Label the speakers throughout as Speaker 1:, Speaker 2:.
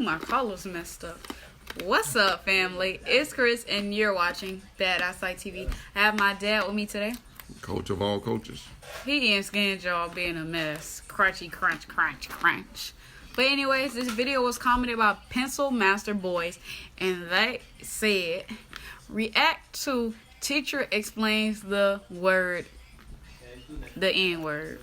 Speaker 1: my collar's messed up. What's up, family? It's Chris, and you're watching Dad Outside TV. I have my dad with me today.
Speaker 2: Coach of all coaches.
Speaker 1: He and Skin Jaw being a mess. Crunchy, crunch, crunch, crunch. But anyways, this video was commented by Pencil Master Boys, and they said, react to teacher explains the word, the N-word.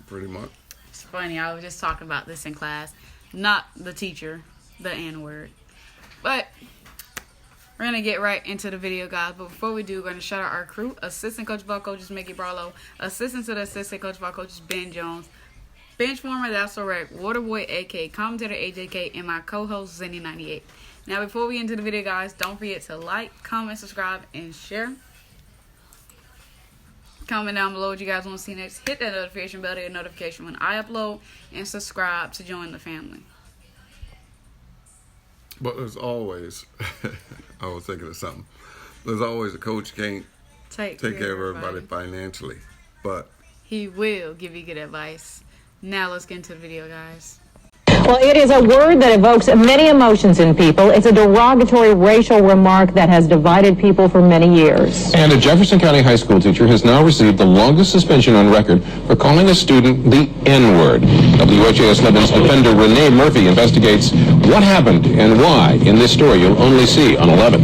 Speaker 2: Pretty much.
Speaker 1: It's funny, I was just talking about this in class. Not the teacher, the N-word. But we're going to get right into the video, guys. But before we do, we're going to shout out our crew. Assistant coach of all coaches, Mickey Barlow. Assistant to the assistant coach of all coaches, Ben Jones. Bench warmer, that's correct. Waterboy, AK. Commentator, AJK. And my co-host, Zenny98. Now, before we get into the video, guys, don't forget to like, comment, subscribe, and share. Comment down below what you guys want to see next. Hit that notification bell to get a notification when I upload. And subscribe to join the family.
Speaker 2: But there's always, I was thinking of something. There's always a coach can't take care of everybody financially. But
Speaker 1: he will give you good advice. Now let's get into the video, guys.
Speaker 3: Well, it is a word that evokes many emotions in people. It's a derogatory racial remark that has divided people for many years.
Speaker 4: And a Jefferson County high school teacher has now received the longest suspension on record for calling a student the N-word. WHAS Lebanon's defender Renee Murphy investigates what happened and why in this story you'll only see on 11.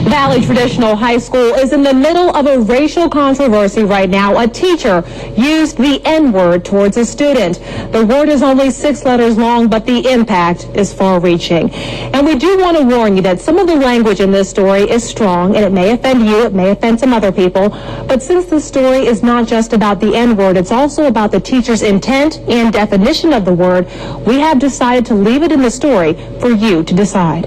Speaker 3: Valley Traditional High School is in the middle of a racial controversy right now. A teacher used the N-word towards a student. The word is only 6 letters long, but the impact is far-reaching. And we do want to warn you that some of the language in this story is strong, and it may offend you, it may offend some other people. But since the story is not just about the N-word, it's also about the teacher's intent and definition of the word, we have decided to leave it in the story for you to decide.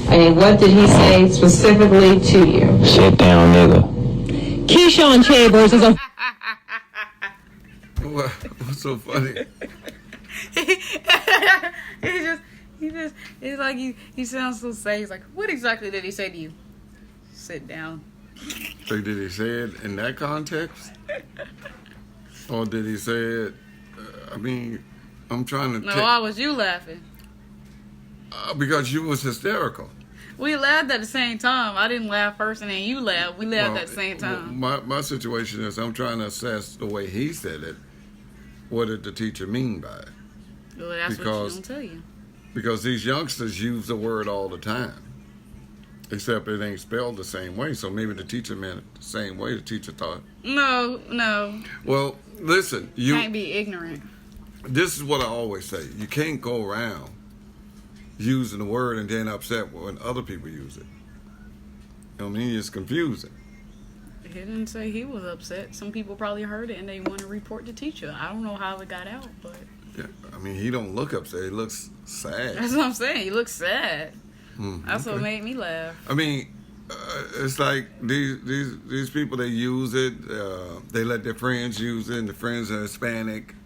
Speaker 5: I mean, what did he say specifically to you?
Speaker 6: Sit down, nigga.
Speaker 3: Keyshawn Chambers is a...
Speaker 2: What's so funny?
Speaker 1: It's like he sounds so sad. He's like, what exactly did he say to you? Sit down.
Speaker 2: So did he say it in that context? Or did he say it, I mean, I'm trying to...
Speaker 1: No, why was you laughing?
Speaker 2: Because you was hysterical.
Speaker 1: We laughed at the same time. I didn't laugh first and then you laughed. We laughed at the same time.
Speaker 2: My situation is I'm trying to assess the way he said it. What did the teacher mean by it?
Speaker 1: Well, that's what she's going to tell you.
Speaker 2: Because these youngsters use the word all the time. Except it ain't spelled the same way. So maybe the teacher meant it the same way the teacher thought.
Speaker 1: No.
Speaker 2: Well, listen. You
Speaker 1: can't be ignorant.
Speaker 2: This is what I always say. You can't go around using the word and then upset when other people use it. I mean, it's confusing.
Speaker 1: He didn't say he was upset. Some people probably heard it and they want to report the teacher. I don't know how it got out, but...
Speaker 2: Yeah, I mean, he don't look upset. He looks sad.
Speaker 1: That's what I'm saying. He looks sad. That's what made me laugh.
Speaker 2: I mean, it's like these people, they use it. They let their friends use it, and the friends are Hispanic.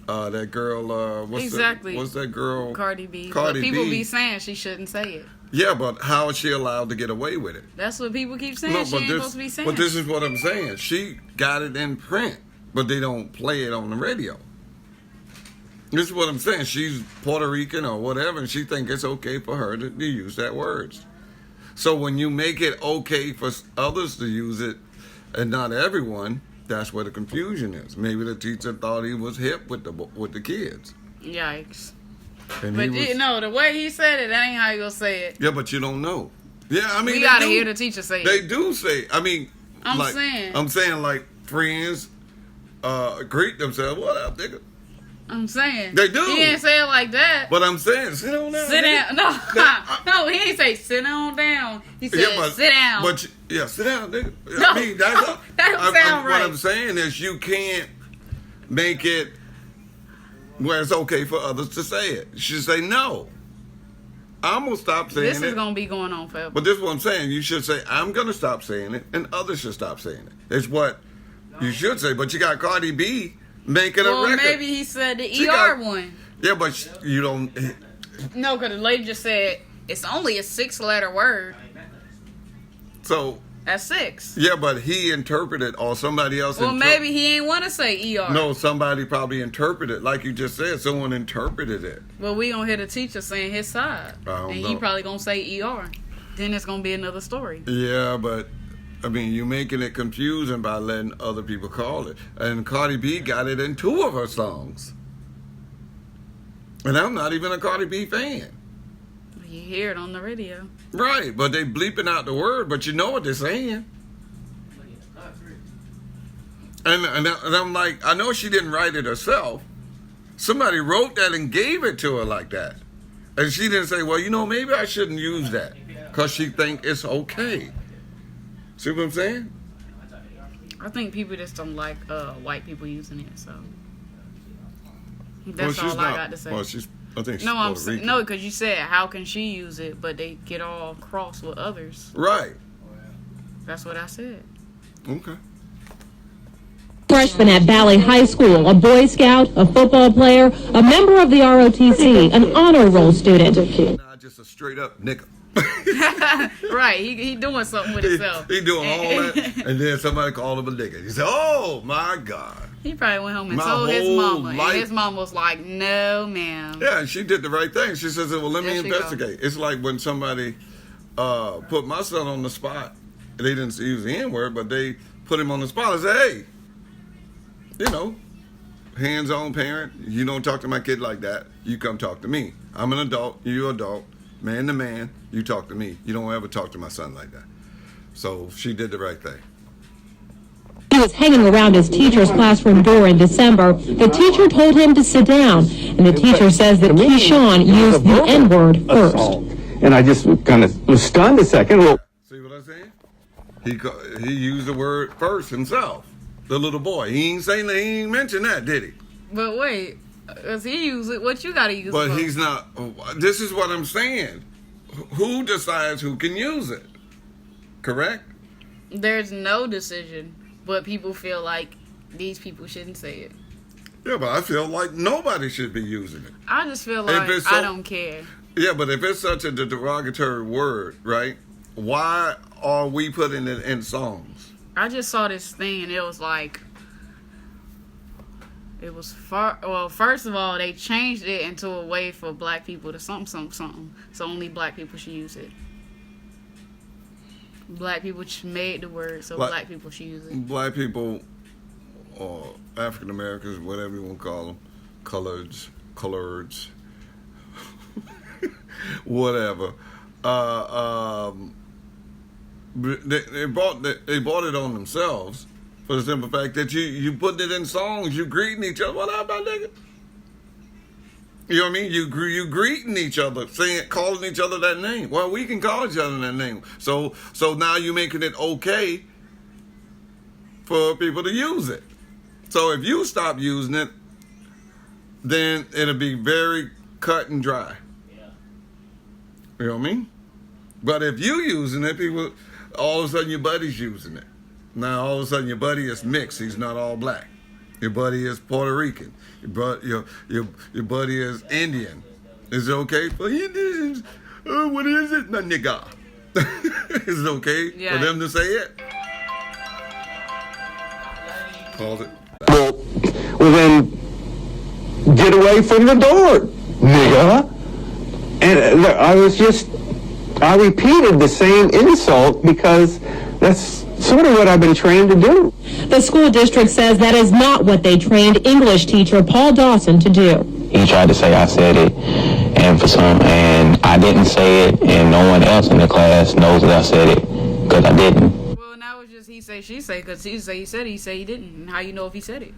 Speaker 2: That girl, what's that girl?
Speaker 1: Cardi B.
Speaker 2: Cardi
Speaker 1: people
Speaker 2: B.
Speaker 1: be saying she shouldn't say it.
Speaker 2: Yeah, but how is she allowed to get away with it?
Speaker 1: That's what people keep saying. She ain't supposed to be saying.
Speaker 2: But this is what I'm saying. She got it in print, but they don't play it on the radio. This is what I'm saying. She's Puerto Rican or whatever, and she thinks it's okay for her to use that words. So when you make it okay for others to use it and not everyone, that's where the confusion is. Maybe the teacher thought he was hip with the kids.
Speaker 1: Yikes.
Speaker 2: And
Speaker 1: but the way he said it, that ain't how you gonna say it.
Speaker 2: Yeah, but you don't know. Yeah, I mean,
Speaker 1: we gotta hear the teacher say it.
Speaker 2: They do say. I mean, I'm saying like friends greet themselves. What up, nigga?
Speaker 1: I'm saying
Speaker 2: they do.
Speaker 1: He didn't say it like that.
Speaker 2: But I'm saying sit on down.
Speaker 1: Sit down. No, he didn't say sit on down. He said sit down.
Speaker 2: But sit down, nigga.
Speaker 1: No,
Speaker 2: I mean, that
Speaker 1: don't sound right.
Speaker 2: What I'm saying is you can't make it where it's okay for others to say it. You should say no. I'm gonna stop saying it.
Speaker 1: This is gonna be going on forever.
Speaker 2: But this is what I'm saying. You should say I'm gonna stop saying it, and others should stop saying it. It's what you should say. But you got Cardi B making a record.
Speaker 1: Well, maybe he said the ER one.
Speaker 2: Yeah, but you don't.
Speaker 1: No, because the lady just said it's only a 6-letter word.
Speaker 2: So
Speaker 1: At 6.
Speaker 2: Yeah, but he interpreted, or somebody else.
Speaker 1: Well, maybe he ain't want to say ER.
Speaker 2: No, somebody probably interpreted, like you just said. Someone interpreted it.
Speaker 1: Well, we gonna hear the teacher saying his side, and he probably gonna say ER. Then it's gonna be another story.
Speaker 2: Yeah, but I mean, you're making it confusing by letting other people call it. And Cardi B got it in 2 of her songs. And I'm not even a Cardi B fan.
Speaker 1: You hear it on the radio.
Speaker 2: Right, but they bleeping out the word, but you know what they're saying. And I'm like, I know she didn't write it herself. Somebody wrote that and gave it to her like that. And she didn't say, well, you know, maybe I shouldn't use that because she think it's okay. See what I'm saying?
Speaker 1: I think people just don't like white people using it, so that's all I got to say.
Speaker 2: Well, I think she's
Speaker 1: no,
Speaker 2: Puerto Rican.
Speaker 1: no, because you said how can she use it, but they get all cross with others.
Speaker 2: Right.
Speaker 1: That's what I said.
Speaker 2: Okay.
Speaker 3: Freshman at Valley High School, a Boy Scout, a football player, a member of the ROTC, an honor roll student.
Speaker 2: Not just a straight up nigga.
Speaker 1: Right, he doing something with himself.
Speaker 2: He doing all that, and then somebody called him a nigga. He said, "Oh my God."
Speaker 1: He probably went home and told his mama, and his mama was like, "No, ma'am."
Speaker 2: Yeah, and she did the right thing. She says, "Well, let me investigate." It's like when somebody put my son on the spot. They didn't use the N-word, but they put him on the spot and said, "Hey, you know, hands-on parent. You don't talk to my kid like that. You come talk to me. I'm an adult. You're an adult. Man to man, you talk to me. You don't ever talk to my son like that." So she did the right thing.
Speaker 3: He was hanging around his teacher's classroom door in December. The teacher told him to sit down, and the teacher says that Keyshawn used the N-word first.
Speaker 7: And I just kind of was stunned a second. Well,
Speaker 2: see what I'm saying? He used the word first himself. The little boy. He ain't mention that, did he?
Speaker 1: But wait, as he use it, what you got to use?
Speaker 2: But
Speaker 1: it for?
Speaker 2: he's not. This is what I'm saying. Who decides who can use it? Correct?
Speaker 1: There's no decision, but people feel like these people shouldn't say it.
Speaker 2: Yeah, but I feel like nobody should be using it.
Speaker 1: I just feel like I don't care.
Speaker 2: Yeah, but if it's such a derogatory word, right? Why are we putting it in songs?
Speaker 1: I just saw this thing and it was like, it was well, first of all, they changed it into a way for black people to something. So only black people should use it. Black people made the word, so black people should use it.
Speaker 2: Black people, or African Americans, whatever you want to call them, coloreds, whatever. They bought it on themselves for the simple fact that you put it in songs, you greeting each other. What up, my nigga? You know what I mean? You greeting each other, calling each other that name. Well, we can call each other that name. So now you're making it okay for people to use it. So if you stop using it, then it'll be very cut and dry. You know what I mean? But if you using it, people, all of a sudden your buddy's using it. Now all of a sudden your buddy is mixed. He's not all black. Your buddy is Puerto Rican. Your buddy is Indian. Is it okay for Indians? What is it? No, nigga. Is it okay for them to say it? Pause it.
Speaker 7: Well then, get away from the door, nigga. And I repeated the same insult because that's sort of what I've been trained to do.
Speaker 3: The school district says that is not what they trained English teacher Paul Dawson to do.
Speaker 6: He tried to say I said it, and I didn't say it, and no one else in the class knows that I said it because I didn't.
Speaker 1: Well, now it's just he say, she say, because he say he didn't. And how you know if he said it?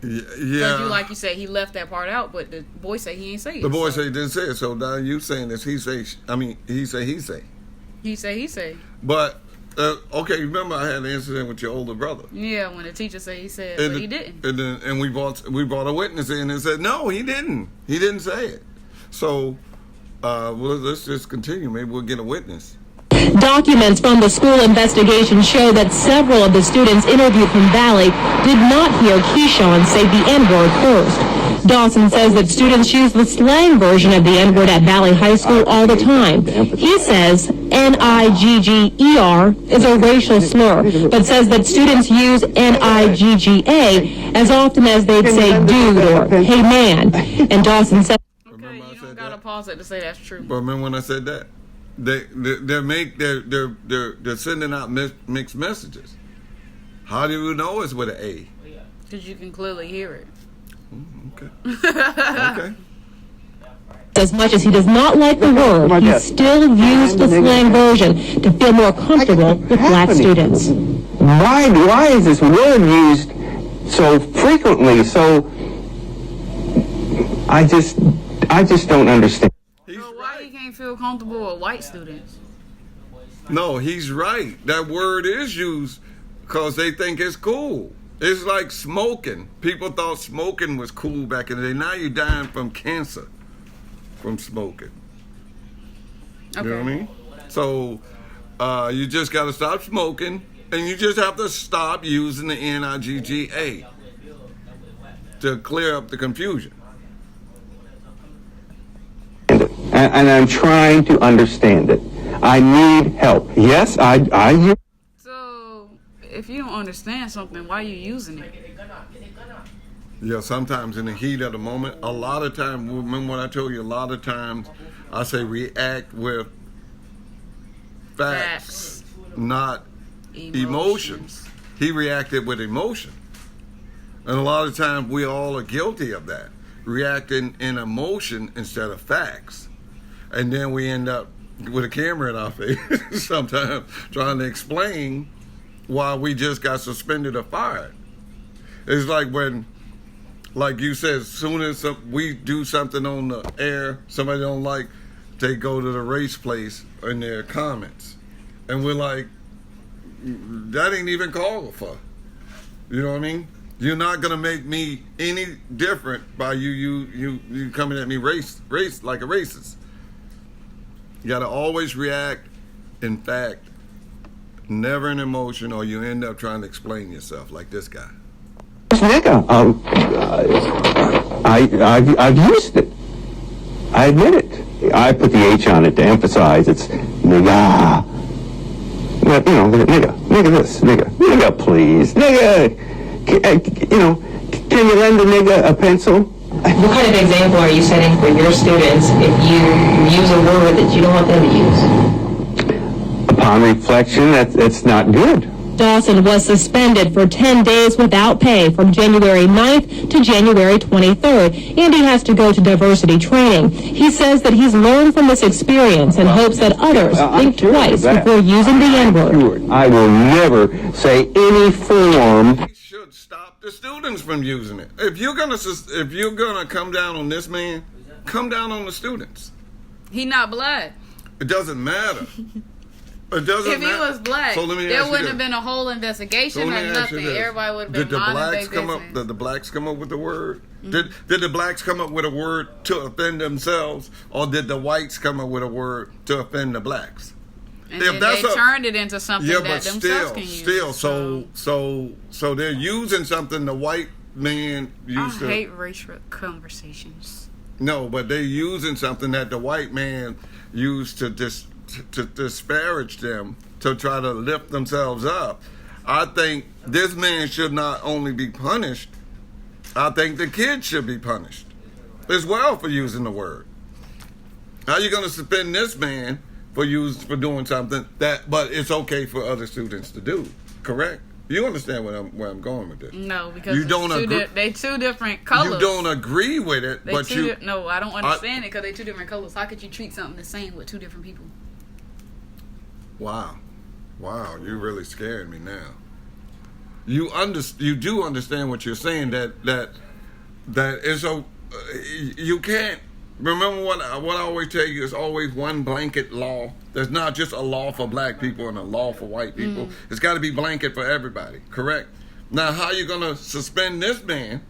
Speaker 2: Yeah.
Speaker 1: Because like you said, he left that part out, but the boy say he ain't say it.
Speaker 2: The boy say he didn't say it, so now you saying this, he say. He say.
Speaker 1: He say.
Speaker 2: But, okay, remember I had an incident with your older brother.
Speaker 1: Yeah, when the teacher said he said, but he didn't.
Speaker 2: And we brought a witness in and said, no, he didn't. He didn't say it. So, let's just continue. Maybe we'll get a witness.
Speaker 3: Documents from the school investigation show that several of the students interviewed from Valley did not hear Keyshawn say the N-word first. Dawson says that students use the slang version of the N-word at Valley High School all the time. He says N-I-G-G-E-R is a racial slur, but says that students use N-I-G-G-A as often as they'd say dude or hey man. And Dawson said,
Speaker 1: okay, you don't gotta pause it to say that's true.
Speaker 2: But remember when I said that? They're sending out mixed messages. How do you know it's with an A?
Speaker 1: Because you can clearly hear it.
Speaker 2: Okay. Okay.
Speaker 3: as much as he does not like the word, he still used the slang version to feel more comfortable with black students.
Speaker 7: Why is this word used so frequently? So I just don't understand.
Speaker 1: So why you can't feel comfortable with white students?
Speaker 2: No, he's right. That word is used because they think it's cool. It's like smoking. People thought smoking was cool back in the day. Now you're dying from cancer from smoking.
Speaker 1: Okay.
Speaker 2: You know what I mean? So you just got to stop smoking, and you just have to stop using the N-I-G-G-A to clear up the confusion.
Speaker 7: And I'm trying to understand it. I need help. Yes, I.
Speaker 1: So, if you don't understand something, why are you using it?
Speaker 2: Yeah, sometimes in the heat of the moment, a lot of times, remember what I told you, a lot of times I say react with facts. Not emotions. He reacted with emotion. And a lot of times we all are guilty of that, reacting in emotion instead of facts. And then we end up with a camera in our face sometimes trying to explain why we just got suspended or fired. It's like when, like you said, as soon as we do something on the air, somebody don't like, they go to the race place in their comments. And we're like, that ain't even called for. You know what I mean? You're not gonna make me any different by you coming at me race like a racist. You gotta always react in fact, never in emotion, or you end up trying to explain yourself like this guy.
Speaker 7: Nigga, I've used it. I admit it. I put the H on it to emphasize it's nigga. Well, you know, nigga this, nigga please, nigga. Can you lend a nigga a pencil?
Speaker 5: What kind of example are you setting for your students if you use a word that you don't want them to use?
Speaker 7: Upon reflection, that's not good.
Speaker 3: Dawson was suspended for 10 days without pay from January 9th to January 23rd, and he has to go to diversity training. He says that he's learned from this experience and hopes that others think twice before using the N-word.
Speaker 7: I will never say any form.
Speaker 2: He should stop the students from using it. If you're gonna come down on this man, come down on the students.
Speaker 1: He not black.
Speaker 2: It doesn't matter. It doesn't
Speaker 1: If he
Speaker 2: matter.
Speaker 1: was black,
Speaker 2: So let me
Speaker 1: there
Speaker 2: ask you
Speaker 1: wouldn't
Speaker 2: this.
Speaker 1: have been a whole investigation
Speaker 2: So
Speaker 1: or
Speaker 2: let me ask you
Speaker 1: nothing.
Speaker 2: this.
Speaker 1: Everybody would have been minding their business.
Speaker 2: Did the blacks come up with the word? Did the blacks come up with a word to offend themselves, or did the whites come up with a word to offend the blacks?
Speaker 1: And then they turned it into something that themselves can use.
Speaker 2: So they're using something the white man used to.
Speaker 1: I hate racial conversations.
Speaker 2: No, but they're using something that the white man used to disparage them, to try to lift themselves up. I think this man should not only be punished, I think the kids should be punished as well for using the word. How are you going to suspend this man for doing something but it's okay for other students to do? Correct? You understand where I'm going with this?
Speaker 1: No, because
Speaker 2: you don't
Speaker 1: they two different colors.
Speaker 2: You don't agree with it, but
Speaker 1: no, I don't understand it because they two different colors. How could you treat something the same with two different people?
Speaker 2: Wow, you really scared me now. You do understand what you're saying, that is so you can't remember what I always tell you. It's always one blanket law. There's not just a law for black people and a law for white people. It's got to be blanket for everybody. Correct? Now, how are you going to suspend this man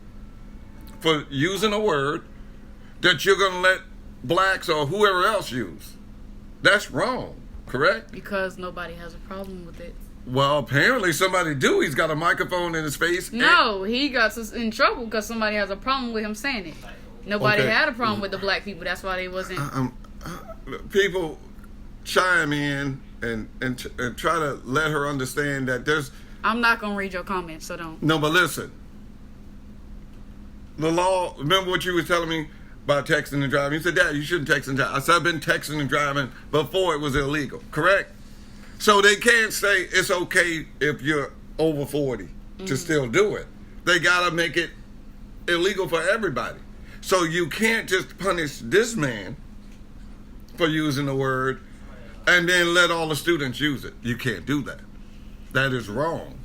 Speaker 2: for using a word that you're going to let blacks or whoever else use? That's wrong. Correct?
Speaker 1: Because nobody has a problem with it.
Speaker 2: Well, apparently somebody do. He's got a microphone in his face.
Speaker 1: No, he got in trouble because somebody has a problem with him saying it. Nobody had a problem with the black people. That's why they wasn't.
Speaker 2: People chime in and try to let her understand that there's.
Speaker 1: I'm not gonna read your comments, so don't.
Speaker 2: No, but listen. The law. Remember what you were telling me about texting and driving? You said, "Dad, you shouldn't text and drive." I said, "I've been texting and driving before it was illegal." Correct. So they can't say it's okay if you're over 40 to still do it. They gotta make it illegal for everybody. So you can't just punish this man for using the word and then let all the students use it. You can't do that. That is wrong.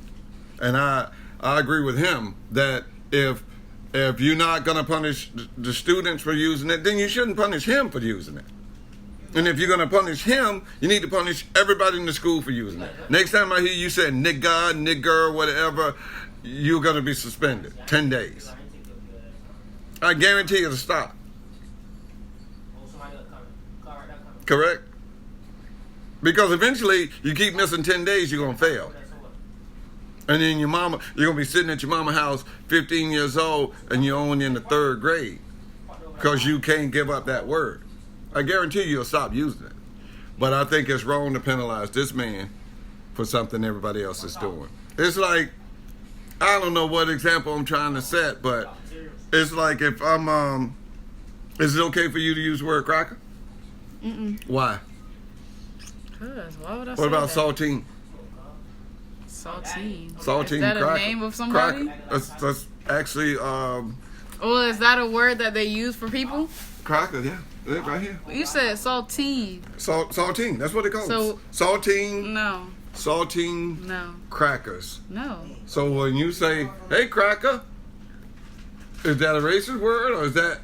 Speaker 2: And I agree with him that if you're not going to punish the students for using it, then you shouldn't punish him for using it. And if you're going to punish him, you need to punish everybody in the school for using it. Next time I hear you say nigga, nigger, whatever, you're going to be suspended 10 days. I guarantee you to stop. Correct? Because eventually you keep missing 10 days, you're going to fail. And then you're going to be sitting at your mama's house 15 years old and you're only in the 3rd grade because you can't give up that word. I guarantee you'll stop using it. But I think it's wrong to penalize this man for something everybody else is doing. It's like, I don't know what example I'm trying to set, but it's like if I'm, is it okay for you to use the word cracker? Why?
Speaker 1: Cause why would I say
Speaker 2: What about
Speaker 1: that?
Speaker 2: saltine?
Speaker 1: Saltine.
Speaker 2: Saltine
Speaker 1: Is that
Speaker 2: cracker.
Speaker 1: a name of somebody?
Speaker 2: Cracker. That's actually
Speaker 1: Well, is that a word that they use for people?
Speaker 2: cracker, yeah. Right here.
Speaker 1: You said saltine.
Speaker 2: Saltine, that's what they call
Speaker 1: So-
Speaker 2: it. Saltine.
Speaker 1: No.
Speaker 2: Saltine
Speaker 1: No.
Speaker 2: crackers.
Speaker 1: No.
Speaker 2: So when you say, hey, cracker, is that a racist word or is that?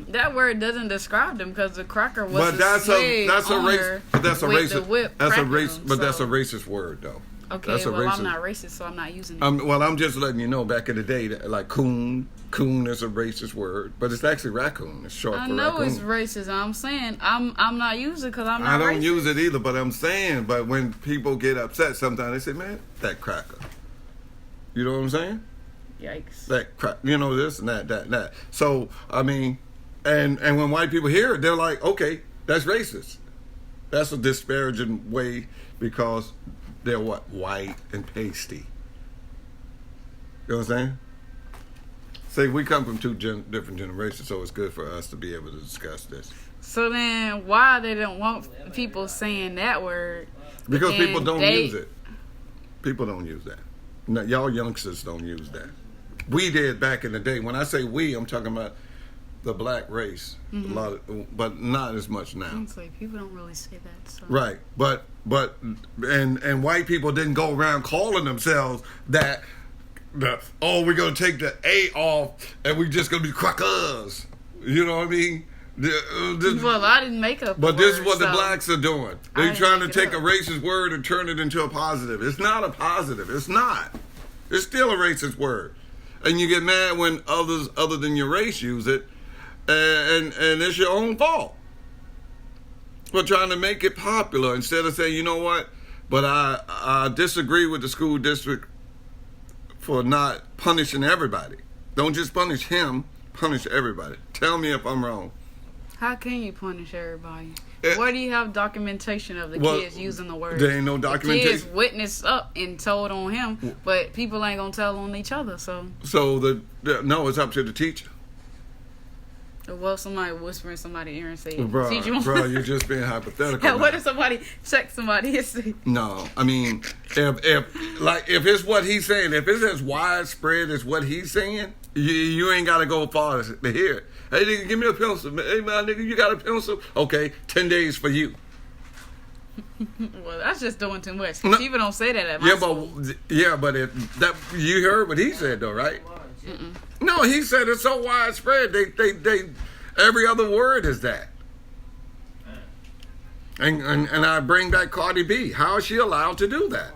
Speaker 1: That word doesn't describe them because the cracker was
Speaker 2: But that's a
Speaker 1: race.
Speaker 2: But that's a
Speaker 1: with the
Speaker 2: racist.
Speaker 1: whip
Speaker 2: That's a
Speaker 1: cracking
Speaker 2: race.
Speaker 1: them,
Speaker 2: But that's a
Speaker 1: so-
Speaker 2: racist word, though.
Speaker 1: Okay,
Speaker 2: That's a
Speaker 1: well,
Speaker 2: racist.
Speaker 1: I'm not racist, so I'm not using it.
Speaker 2: Well, I'm just letting you know. Back in the day, that, like coon is a racist word, but it's actually raccoon. It's short
Speaker 1: I
Speaker 2: for
Speaker 1: know
Speaker 2: raccoon.
Speaker 1: it's racist. I'm saying I'm not using it because I'm
Speaker 2: I
Speaker 1: not
Speaker 2: don't
Speaker 1: racist.
Speaker 2: use it either, but I'm saying. But when people get upset, sometimes they say, "Man, that cracker." You know what I'm saying?
Speaker 1: Yikes.
Speaker 2: That crack. You know this and that. So I mean, and when white people hear it, they're like, "Okay, that's racist." That's a disparaging way because they're what? White and pasty. You know what I'm saying? See, we come from two different generations, so it's good for us to be able to discuss this.
Speaker 1: So then, why they don't want people saying that word?
Speaker 2: Because
Speaker 1: And
Speaker 2: people don't
Speaker 1: they-
Speaker 2: use it. People don't use that. No, y'all youngsters don't use that. We did back in the day. When I say we, I'm talking about the black race. A lot of, but not as much now.
Speaker 1: It's like people don't really say that. So.
Speaker 2: Right, but and white people didn't go around calling themselves that. We're gonna take the A off and we're just gonna be crackers. You know what I mean?
Speaker 1: Well, I didn't make up.
Speaker 2: But this is what the
Speaker 1: so
Speaker 2: blacks are doing.
Speaker 1: I
Speaker 2: They're
Speaker 1: didn't
Speaker 2: trying to
Speaker 1: make it
Speaker 2: take a
Speaker 1: up.
Speaker 2: racist word and turn it into a positive. It's not a positive. It's not. It's still a racist word, and you get mad when others other than your race use it, and it's your own fault. We're trying to make it popular instead of saying, you know what? But I disagree with the school district for not punishing everybody. Don't just punish him. Punish everybody. Tell me if I'm wrong.
Speaker 1: How can you punish everybody?
Speaker 2: Eh,
Speaker 1: Where do you have documentation of the
Speaker 2: well,
Speaker 1: kids using the word?
Speaker 2: there ain't no documentation.
Speaker 1: The kids witnessed up and told on him, but people ain't gonna tell on each other. So,
Speaker 2: So no, it's up to the teacher.
Speaker 1: well, somebody whisper in somebody's ear and say,
Speaker 2: Bro,
Speaker 1: "Teacher,
Speaker 2: you're just being hypothetical.
Speaker 1: yeah, what
Speaker 2: now.
Speaker 1: if somebody check somebody and say,
Speaker 2: No, I mean, if it's what he's saying, if it's as widespread as what he's saying, you ain't got to go far to hear it. Hey, nigga, give me a pencil. Hey, man, nigga, you got a pencil? Okay, 10 days for you.
Speaker 1: well, that's just doing too much.
Speaker 2: No.
Speaker 1: People don't say that at my school.
Speaker 2: But if that you heard what he said though, right? No, he said it's so widespread. They every other word is that. And I bring back Cardi B. How is she allowed to do that?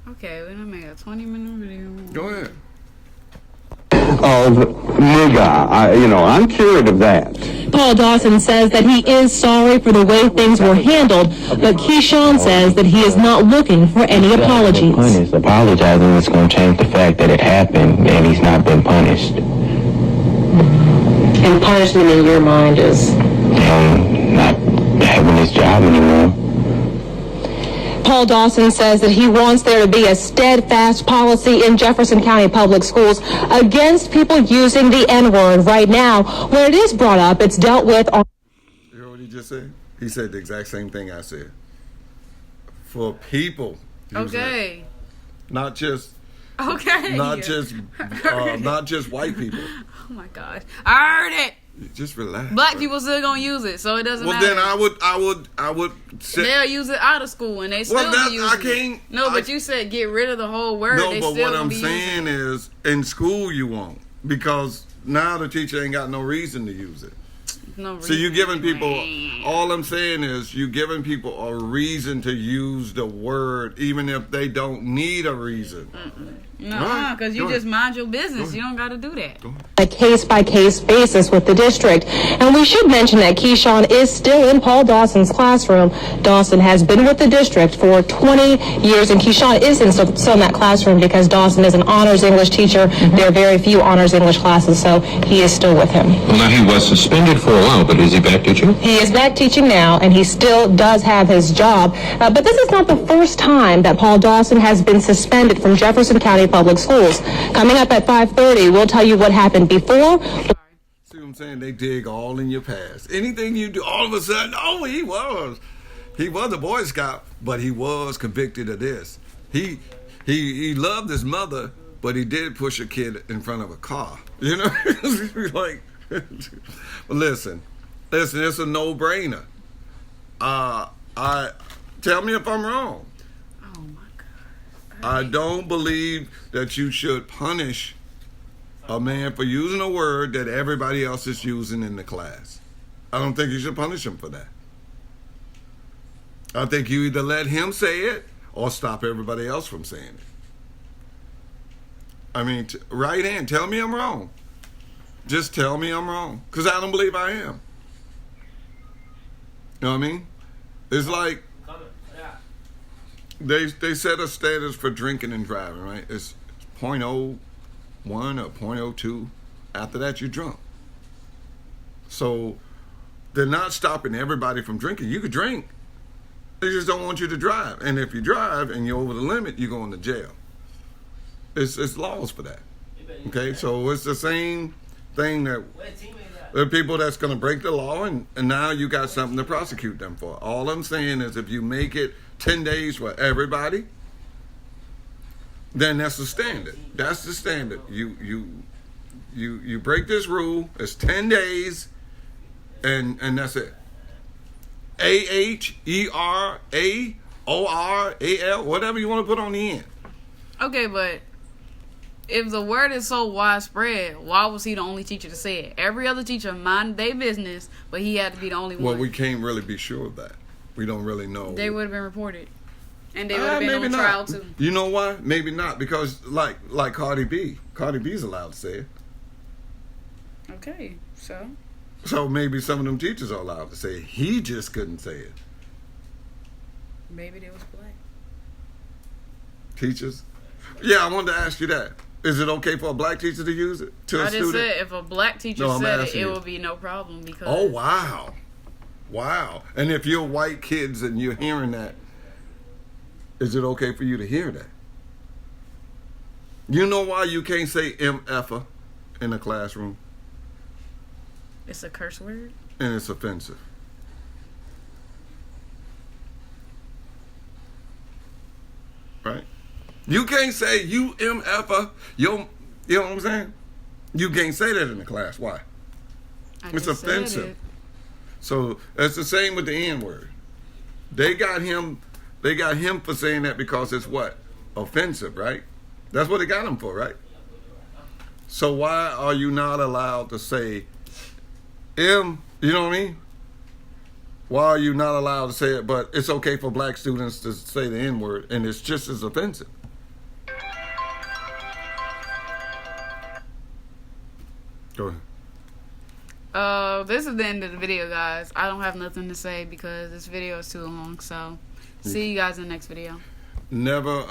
Speaker 1: Okay, we're gonna make a 20-minute video.
Speaker 2: Go ahead.
Speaker 7: Of nigga, I'm cured of that.
Speaker 3: Paul Dawson says that he is sorry for the way things were handled, but Keyshawn says that he is not looking for any apologies.
Speaker 6: Punished. Apologizing is going to change the fact that it happened and he's not been punished.
Speaker 5: And punishment in your mind is
Speaker 6: Not having his job job anymore.
Speaker 3: Paul Dawson says that he wants there to be a steadfast policy in Jefferson County Public Schools against people using the N-word. Right now, when it is brought up, it's dealt with on...
Speaker 2: You know what he just said? He said the exact same thing I said. For people using
Speaker 1: Okay.
Speaker 2: it. Not just
Speaker 1: Okay.
Speaker 2: not just white people.
Speaker 1: Oh my gosh. I heard it.
Speaker 2: Just relax.
Speaker 1: Black
Speaker 2: bro.
Speaker 1: people still gonna use it, so it doesn't
Speaker 2: Well,
Speaker 1: matter.
Speaker 2: then I would say,
Speaker 1: They'll use it out of school, and they still be using
Speaker 2: I can't.
Speaker 1: it. No, but you said get rid of the whole word.
Speaker 2: No,
Speaker 1: they
Speaker 2: but
Speaker 1: still
Speaker 2: what
Speaker 1: gonna
Speaker 2: I'm
Speaker 1: be using
Speaker 2: saying
Speaker 1: it.
Speaker 2: is, in school you won't, because now the teacher ain't got no reason to use it.
Speaker 1: No
Speaker 2: So you giving people.
Speaker 1: reason.
Speaker 2: All I'm saying is you giving people a reason to use the word, even if they don't need a reason.
Speaker 1: No,
Speaker 2: Right.
Speaker 1: because you
Speaker 2: Go
Speaker 1: just
Speaker 2: ahead.
Speaker 1: mind your business. You don't got to do that.
Speaker 3: a case-by-case basis with the district. And we should mention that Keyshawn is still in Paul Dawson's classroom. Dawson has been with the district for 20 years, and Keyshawn is still in that classroom because Dawson is an honors English teacher. There are very few honors English classes, so he is still with him.
Speaker 4: Well, now he was suspended for a while, but is he back teaching?
Speaker 3: He is back teaching now, and he still does have his job. But this is not the first time that Paul Dawson has been suspended from Jefferson County Public Schools. Coming up at 5:30, we'll tell you what happened before.
Speaker 2: See what I'm saying? They dig all in your past. Anything you do, all of a sudden, oh, he was a Boy Scout, but he was convicted of this. He loved his mother, but he did push a kid in front of a car. You know, like, listen, it's a no-brainer. Tell me if I'm wrong.
Speaker 1: Oh my God.
Speaker 2: I don't believe that you should punish a man for using a word that everybody else is using in the class. I don't think you should punish him for that. I think you either let him say it or stop everybody else from saying it. I mean, right in, tell me I'm wrong. Just tell me I'm wrong, because I don't believe I am. You know what I mean? It's like they set a status for drinking and driving, right? It's 0.01 or 0.02. After that, you're drunk. So they're not stopping everybody from drinking. You could drink. They just don't want you to drive. And if you drive and you're over the limit, you're going to jail. It's laws for that. Okay, so it's the same thing that there are people that's going to break the law, and now you got something to prosecute them for. All I'm saying is if you make it 10 days for everybody, then that's the standard. That's the standard. You break this rule, it's 10 days, and that's it. AHERAORAL, whatever you want to put on the end.
Speaker 1: Okay, but if the word is so widespread, why was he the only teacher to say it? Every other teacher minded their business, but he had to be the only
Speaker 2: Well,
Speaker 1: one.
Speaker 2: we can't really be sure of that. We don't really know.
Speaker 1: They would have been reported, and they would have been
Speaker 2: maybe
Speaker 1: on
Speaker 2: not.
Speaker 1: trial too.
Speaker 2: You know why? Maybe not, because like Cardi B. Cardi B's allowed to say it.
Speaker 1: Okay, so
Speaker 2: So maybe some of them teachers are allowed to say it. He just couldn't say it.
Speaker 1: maybe they was black.
Speaker 2: Teachers? Yeah, I wanted to ask you that. Is it okay for a black teacher to use it to a
Speaker 1: I just
Speaker 2: student?
Speaker 1: said if a black teacher
Speaker 2: No, I'm
Speaker 1: said it,
Speaker 2: asking
Speaker 1: it
Speaker 2: you.
Speaker 1: would be no problem because.
Speaker 2: Oh, wow. Wow. And if you're white kids and you're hearing that, is it okay for you to hear that? You know why you can't say MFer in a classroom?
Speaker 1: It's a curse word.
Speaker 2: And it's offensive. Right? You can't say you MFer. You know what I'm saying? You can't say that in the class. Why?
Speaker 1: I
Speaker 2: It's
Speaker 1: just said
Speaker 2: offensive.
Speaker 1: it.
Speaker 2: So it's the same with the N-word. They got him for saying that because it's what? Offensive, right? That's what they got him for, right? So why are you not allowed to say you know what I mean? Why are you not allowed to say it, but it's okay for black students to say the N-word and it's just as offensive? Go ahead.
Speaker 1: This is the end of the video, guys. I don't have nothing to say because this video is too long. So, see you guys in the next video.
Speaker 2: Never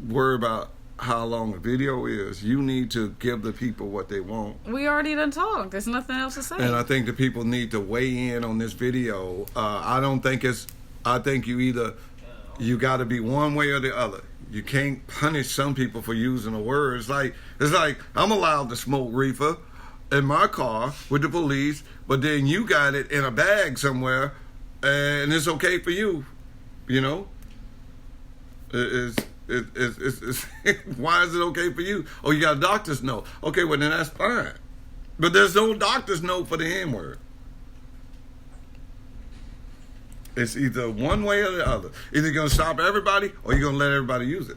Speaker 2: worry about how long a video is. You need to give the people what they want.
Speaker 1: We already done talked. There's nothing else to say.
Speaker 2: And I think the people need to weigh in on this video. I think you got to be one way or the other. You can't punish some people for using a word. It's like I'm allowed to smoke reefer in my car with the police, but then you got it in a bag somewhere, and it's okay for you. You know, it's why is it okay for you? Oh, you got a doctor's note. Okay, well then that's fine. But there's no doctor's note for the N-word. It's either one way or the other. Either you're going to stop everybody or you're going to let everybody use it.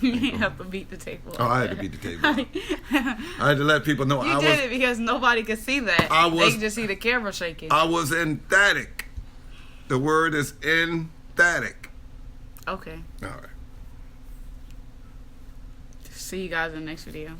Speaker 1: You have to beat the table.
Speaker 2: Oh, I had to beat the table. I had to let people know.
Speaker 1: You did it because nobody could see that. They could just see the camera shaking.
Speaker 2: I was emphatic. The word is emphatic.
Speaker 1: Okay.
Speaker 2: All right.
Speaker 1: See you guys in the next video.